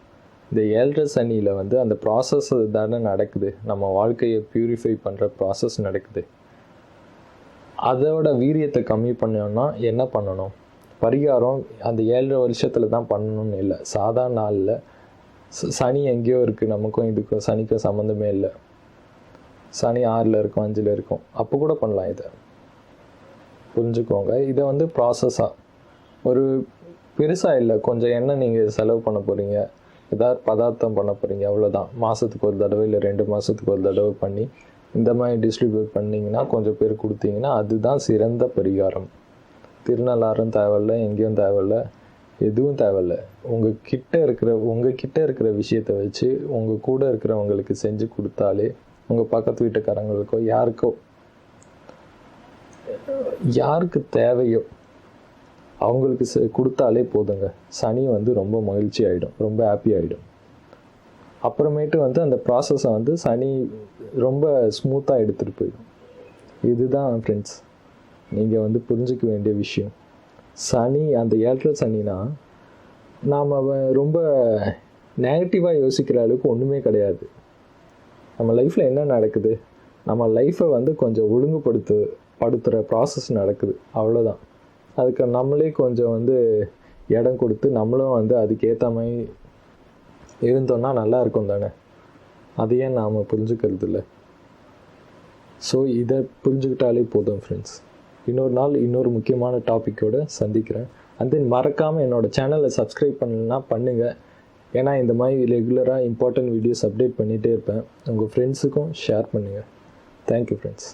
S1: இந்த 7.5 சனியில் வந்து அந்த ப்ராசஸ் தானே நடக்குது. நம்ம வாழ்க்கையை பியூரிஃபை பண்ணுற ப்ராசஸ் நடக்குது. அதோட வீரியத்தை கம்மி பண்ணணும்னா என்ன பண்ணணும்? பரிகாரம் அந்த 7.5 வருஷத்தில் தான் பண்ணணும்னு இல்லை. சாதாரண நாளில் சனி எங்கேயோ இருக்குது, நமக்கும் இதுக்கும் சனிக்கும் சம்மந்தமே இல்லை. சனி 6ல் இருக்கும், 5ல் இருக்கும், அப்போ கூட பண்ணலாம். இதை புரிஞ்சுக்கோங்க. இதை வந்து ப்ராசஸாக ஒரு பெருசாக இல்லை. கொஞ்சம் எண்ணெய் நீங்கள் செலவு பண்ண போகிறீங்க, ஏதாவது பதார்த்தம் பண்ண போகிறீங்க, அவ்வளோதான். மாதத்துக்கு ஒரு தடவை இல்லை 2 மாதத்துக்கு ஒரு தடவை பண்ணி இந்த மாதிரி டிஸ்ட்ரிபியூட் பண்ணிங்கன்னா, கொஞ்சம் பேர் கொடுத்தீங்கன்னா அதுதான் சிறந்த பரிகாரம். திருநள்ளாறும் தேவையில்லை, எங்கேயும் தேவையில்லை, எதுவும் தேவையில்லை. உங்கள் கிட்ட இருக்கிற விஷயத்தை வச்சு உங்கள் கூட இருக்கிறவங்களுக்கு செஞ்சு கொடுத்தாலே, உங்கள் பக்கத்து வீட்டுக்காரங்களுக்கோ யாருக்கு தேவையோ அவங்களுக்கு கொடுத்தாலே போதுங்க. சனி வந்து ரொம்ப மகிழ்ச்சி ஆகிடும், ரொம்ப ஹாப்பி ஆகிடும். அப்புறமேட்டு வந்து அந்த ப்ராசஸை வந்து சனி ரொம்ப ஸ்மூத்தாக எடுத்துகிட்டு போயிடும். இதுதான் ஃப்ரெண்ட்ஸ் நீங்கள் வந்து புரிஞ்சிக்க வேண்டிய விஷயம். சனி அந்த 7.5 சனினா நாம் ரொம்ப நெகட்டிவாக யோசிக்கிற அளவுக்கு ஒன்றுமே கிடையாது. நம்ம லைஃப்பில் என்ன நடக்குது, நம்ம லைஃப்பை வந்து கொஞ்சம் ஒழுங்குபடுத்துகிற ப்ராசஸ் நடக்குது, அவ்வளோதான். அதுக்கு நம்மளே கொஞ்சம் வந்து இடம் கொடுத்து நம்மளும் வந்து அதுக்கேற்ற மாதிரி இருந்தோன்னா நல்லா இருக்கும் தானே. அதையே நாம் புரிஞ்சுக்கிறது இல்லை. ஸோ இதை புரிஞ்சுக்கிட்டாலே போதும் ஃப்ரெண்ட்ஸ். இன்னொரு நாள் இன்னொரு முக்கியமான டாப்பிக்கோடு சந்திக்கிறேன். அண்ட் தென் மறக்காமல் என்னோடய சேனலை சப்ஸ்கிரைப் பண்ணலன்னா பண்ணுங்கள். ஏன்னா இந்த மாதிரி ரெகுலராக இம்பார்ட்டன்ட் வீடியோஸ் அப்டேட் பண்ணிகிட்டே இருப்பேன். உங்கள் ஃப்ரெண்ட்ஸுக்கும் ஷேர் பண்ணுங்கள். Thank you friends.